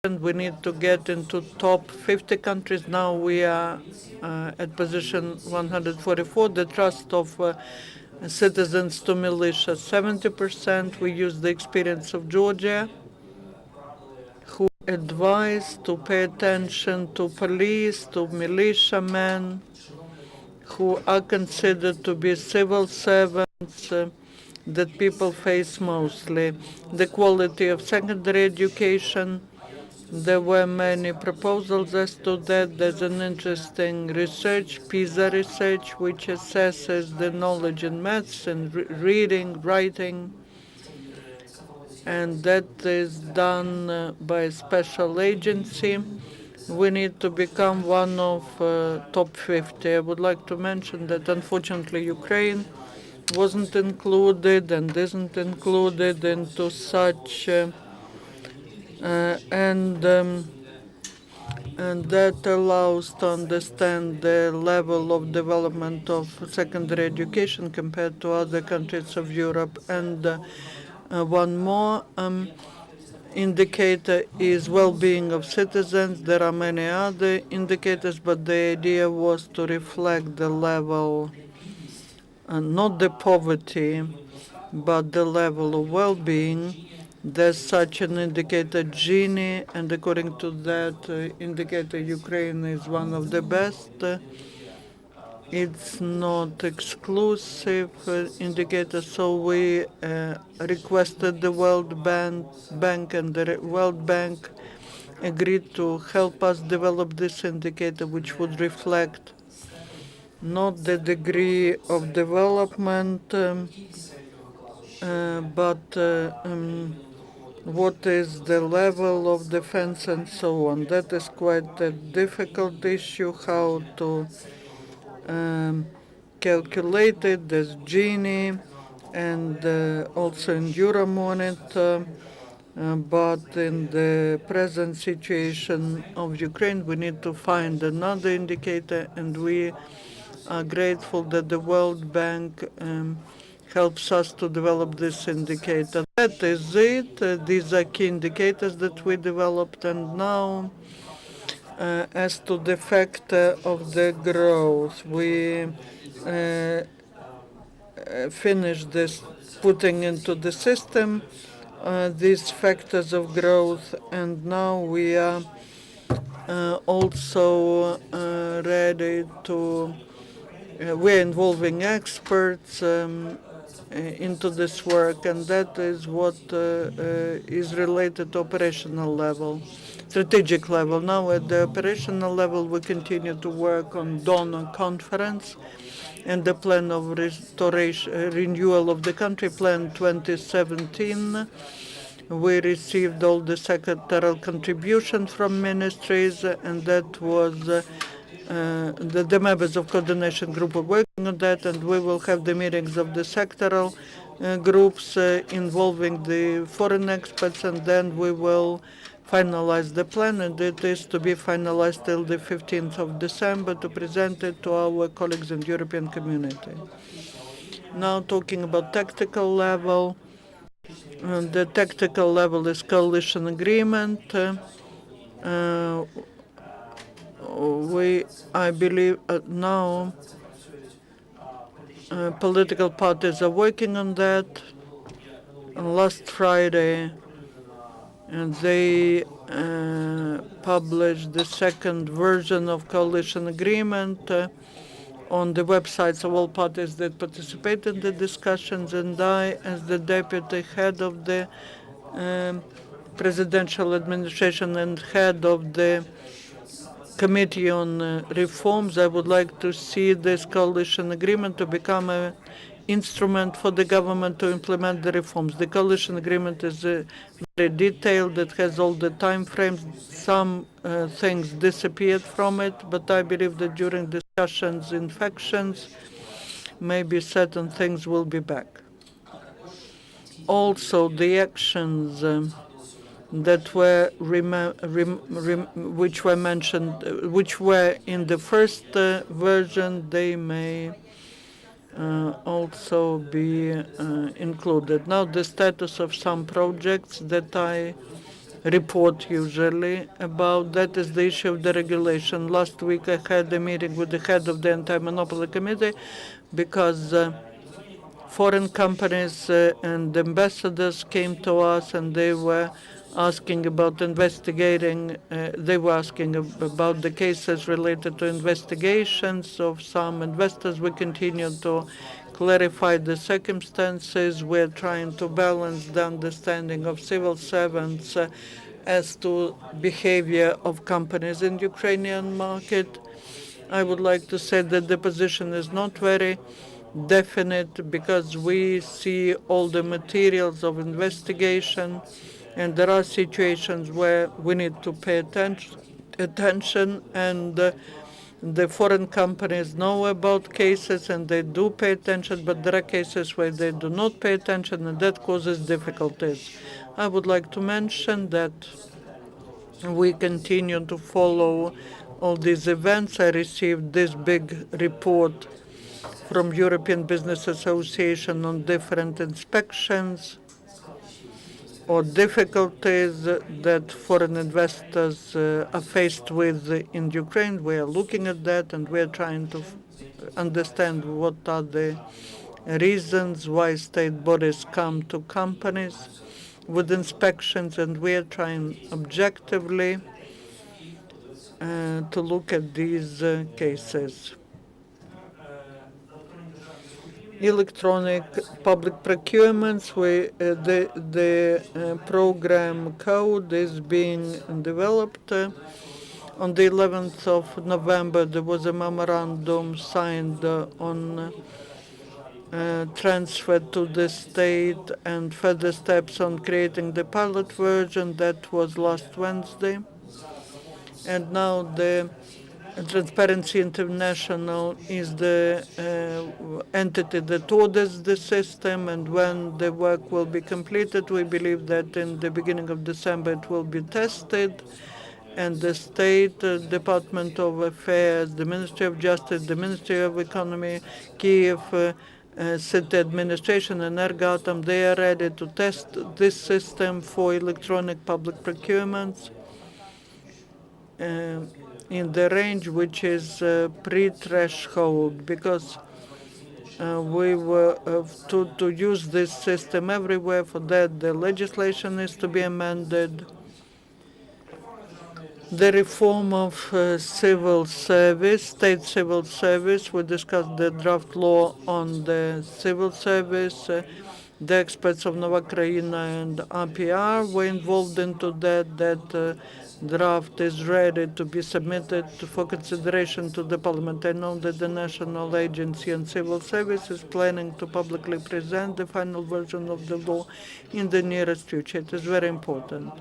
We need to get into top 50 countries. Now we are at position 144. The trust of citizens to militia, 70%. We use the experience of Georgia, who advise to pay attention to police, to militiamen, who are considered to be civil servants that people face mostly. The quality of secondary education. There were many proposals as to that. There's an interesting research, PISA research, which assesses the knowledge in maths and reading, writing, and that is done by a special agency. We need to become one of top 50. I would like to mention that unfortunately Ukraine wasn't included and isn't included into such and that allows to understand the level of development of secondary education compared to other countries of Europe. And one more indicator is well-being of citizens. There are many other indicators, but the idea was to reflect the level, not the poverty, but the level of well-being. There's such an indicator, Gini, and according to that indicator, Ukraine is one of the best. It's not exclusive indicator, so we requested the World Bank, and the World Bank agreed to help us develop this indicator, which would reflect not the degree of development, but what is the level of defense and so on. That is quite a difficult issue, how to calculate it. There's Gini and also in Euromonitor. But in the present situation of Ukraine, we need to find another indicator, and we are grateful that the World Bank helps us to develop this indicator. That is it. These are key indicators that we developed, and now as to the factor of the growth, we finished this putting into the system these factors of growth, and now we are also ready to, we're involving experts into this work, and that is what is related to operational level, strategic level. Now at the operational level, we continue to work on donor conference and the plan of restoration, renewal of the country plan 2017. We received all the sectoral contributions from ministries, and that was the members of coordination group are working on that, and we will have the meetings of the sectoral groups involving the foreign experts, and then we will finalize the plan, and it is to be finalized till the 15th of December to present it to our colleagues in the European community. Now talking about tactical level, the tactical level is coalition agreement. I believe now political parties are working on that. Last Friday, they published the second version of coalition agreement on the websites of all parties that participate in the discussions, and I, as the deputy head of the presidential administration and head of the Committee on Reforms, I would like to see this coalition agreement to become an instrument for the government to implement the reforms. The coalition agreement is very detailed. It has all the time frames. Some things disappeared from it, but I believe that during discussions in factions, maybe certain things will be back. Also, the actions that were which were mentioned, which were in the first version, they may also be included. Now, the status of some projects that I report usually about. That is the issue of the regulation. Last week I had a meeting with the head of the Anti-Monopoly Committee because foreign companies and ambassadors came to us and they were asking about they were asking about the cases related to investigations of some investors. We continue to clarify the circumstances. We're trying to balance the understanding of civil servants as to behavior of companies in the Ukrainian market. I would like to say that the position is not very definite because we see all the materials of investigation, and there are situations where we need to pay attention, and the foreign companies know about cases and they do pay attention, but there are cases where they do not pay attention, and that causes difficulties. I would like to mention that we continue to follow all these events. I received this big report from European Business Association on different inspections or difficulties that foreign investors are faced with in Ukraine. We are looking at that and we are trying to understand what are the reasons why state bodies come to companies with inspections, and we are trying objectively to look at these cases. Electronic public procurements, the program code is being developed. On the 11th of November, there was a memorandum signed on transfer to the state and further steps on creating the pilot version. That was last Wednesday. And now the Transparency International is the entity that orders the system, and when the work will be completed, we believe that in the beginning of December it will be tested, and the State Department of Affairs, the Ministry of Justice, the Ministry of Economy, Kiev City Administration, and Energatom, they are ready to test this system for electronic public procurements in the range which is pre-threshold, because we were to use this system everywhere. For that, the legislation is to be amended. The reform of civil service, state civil service, we discussed the draft law on the civil service. The experts of Nova Kraina and RPR were involved into that. That draft is ready to be submitted for consideration to the Parliament. I know that the National Agency on Civil Service is planning to publicly present the final version of the law in the nearest future. It is very important,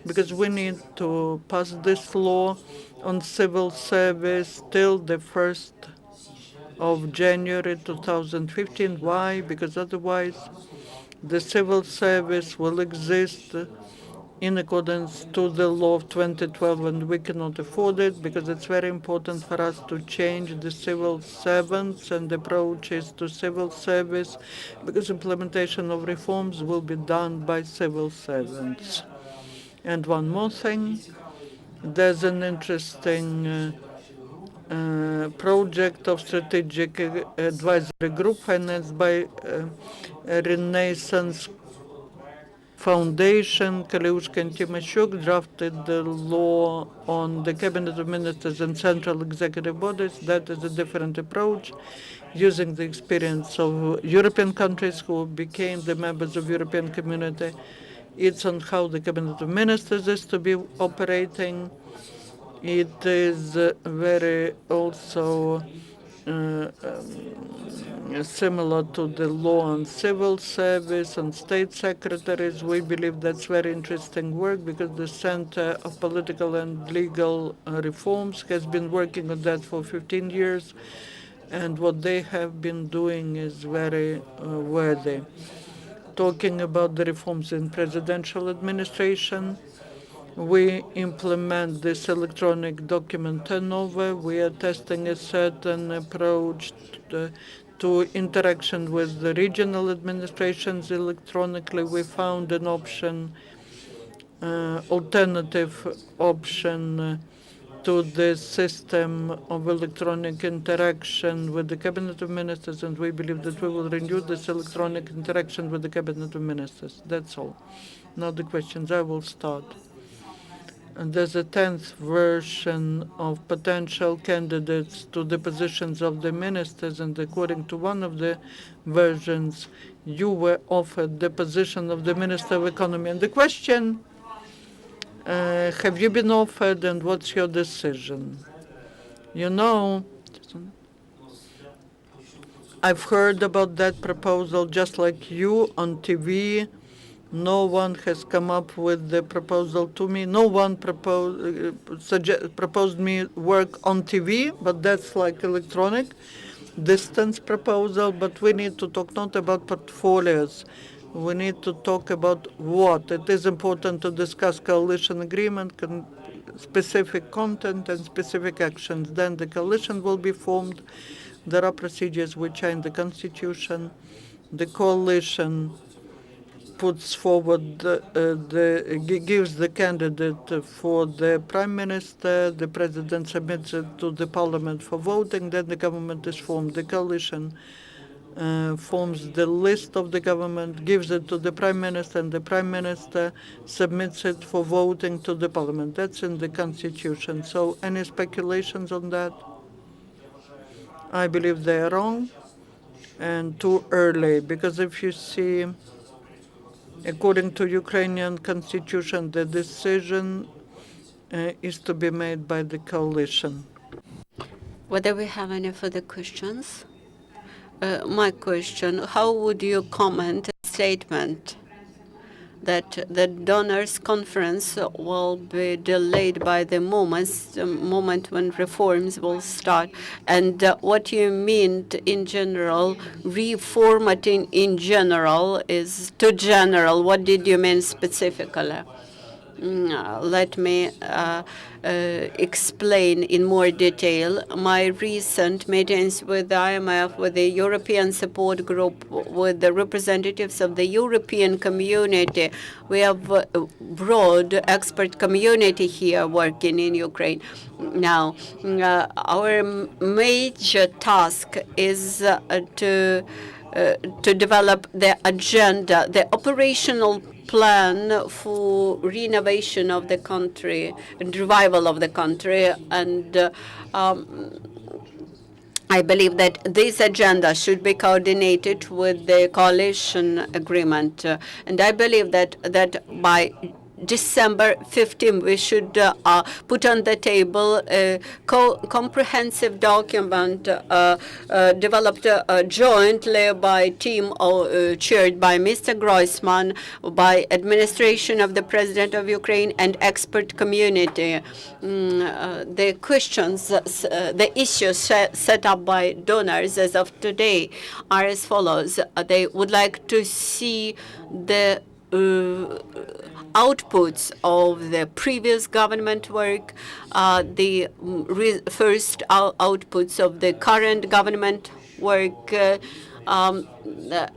because we need to pass this law on civil service till the 1st of January 2015. Why? Because otherwise the civil service will exist in accordance to the law of 2012, and we cannot afford it, because it's very important for us to change the civil servants and approaches to civil service, because implementation of reforms will be done by civil servants. And one more thing, there's an interesting project of strategic advisory group financed by Renaissance Foundation. Kaleushka and Tymyshuk drafted the law on the Cabinet of Ministers and Central Executive Bodies. That is a different approach, using the experience of European countries who became the members of European Community. It's on how the Cabinet of Ministers is to be operating. It is very also similar to the law on civil service and state secretaries. We believe that's very interesting work, because the Center of Political and Legal Reforms has been working on that for 15 years, and what they have been doing is very worthy. Talking about the reforms in presidential administration, we implement this electronic document turnover. We are testing a certain approach to interaction with the regional administrations electronically. We found an option alternative option to the system of electronic interaction with the Cabinet of Ministers, and we believe that we will renew this electronic interaction with the Cabinet of Ministers. That's all. Now the questions. I will start. And there's a 10th version of potential candidates to the positions of the ministers, and according to one of the versions, you were offered the position of the Minister of Economy. And the question, have you been offered, and what's your decision? You know, I've heard about that proposal just like you on TV. No one has come up with the proposal to me. No one proposed me work on TV, but that's like electronic distance proposal. But we need to talk not about portfolios. We need to talk about what. It is important to discuss coalition agreement, specific content and specific actions. Then the coalition will be formed. There are procedures which are in the Constitution. The coalition puts forward gives the candidate for the prime minister. The president submits it to the parliament for voting. Then the government is formed. The coalition forms the list of the government, gives it to the prime minister, and the prime minister submits it for voting to the parliament. That's in the constitution. So any speculations on that? I believe they are wrong and too early, because if you see, according to Ukrainian constitution, the decision is to be made by the coalition. Whether we have any further questions? My question, how would you comment a statement that the donors conference will be delayed by the moment when reforms will start? And what you mean in general, reformatting in general is too general. What did you mean specifically? Let me explain in more detail. My recent meetings with the IMF, with the European Support Group, with the representatives of the European community. We have a broad expert community here working in Ukraine. Now, our major task is to develop the agenda, the operational plan for renovation of the country and revival of the country. And I believe that this agenda should be coordinated with the coalition agreement. And I believe that by December 15, we should put on the table a comprehensive document developed jointly by a team chaired by Mr. Groisman, by administration of the President of Ukraine and expert community. The questions, the issues set up by donors as of today are as follows. They would like to see the outputs of the previous government work, the first outputs of the current government work,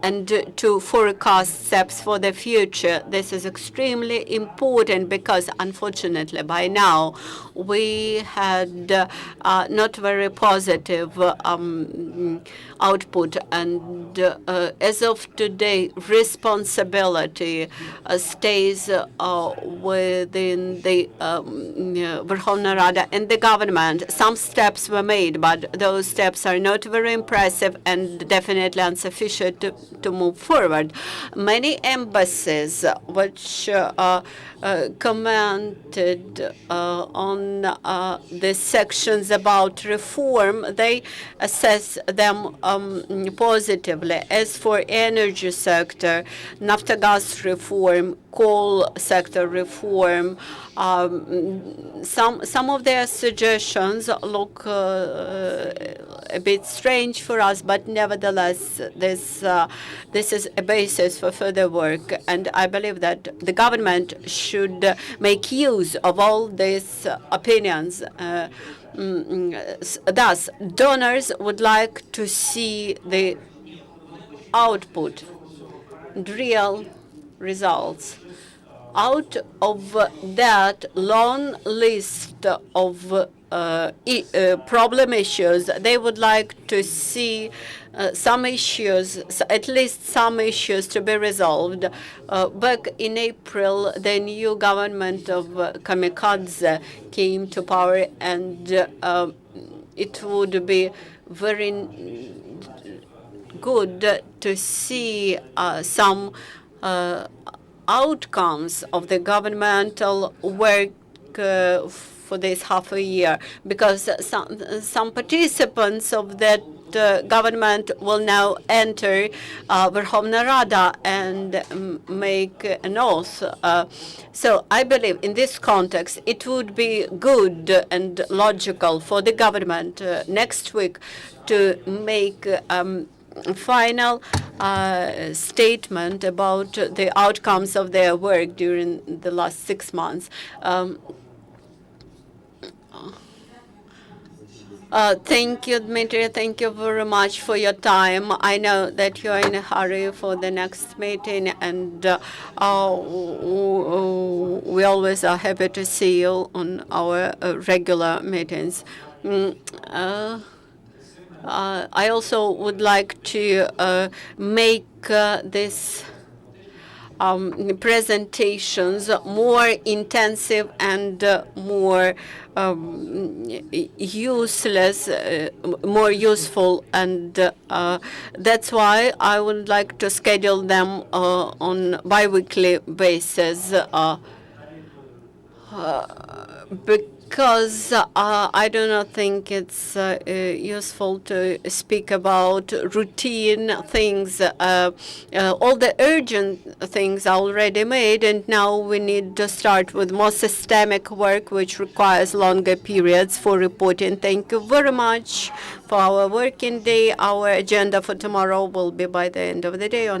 and to forecast steps for the future. This is extremely important because, unfortunately, by now we had not very positive output. And as of today, responsibility stays within the Verkhovna Rada and the government. Some steps were made, but those steps are not very impressive and definitely insufficient to move forward. Many embassies which commented on the sections about reform, they assess them positively. As for energy sector, Naftogaz reform, coal sector reform, some of their suggestions look a bit strange for us, but nevertheless, this is a basis for further work. And I believe that the government should make use of all these opinions. Thus, donors would like to see the output, real results. out of that long list of problem issues, they would like to see some issues, at least some issues to be resolved. Back in April, the new government of Kamikaze came to power, and it would be very good to see some outcomes of the governmental work for this half a year, because some participants of that government will now enter Verkhovna Rada and make an oath. So I believe in this context it would be good and logical for the government next week to make final statement about the outcomes of their work during the last 6 months. Thank you, Dmytro. Thank you very much for your time. I know that you're in a hurry for the next meeting, and we always are happy to see you on our regular meetings. I also would like to make this presentations more intensive and more more useful, and that's why I would like to schedule them on bi-weekly basis. Because I do not think it's useful to speak about routine things. All the urgent things are already made, and now we need to start with more systemic work, which requires longer periods for reporting. Thank you very much for our working day. Our agenda for tomorrow will be by the end of the day on our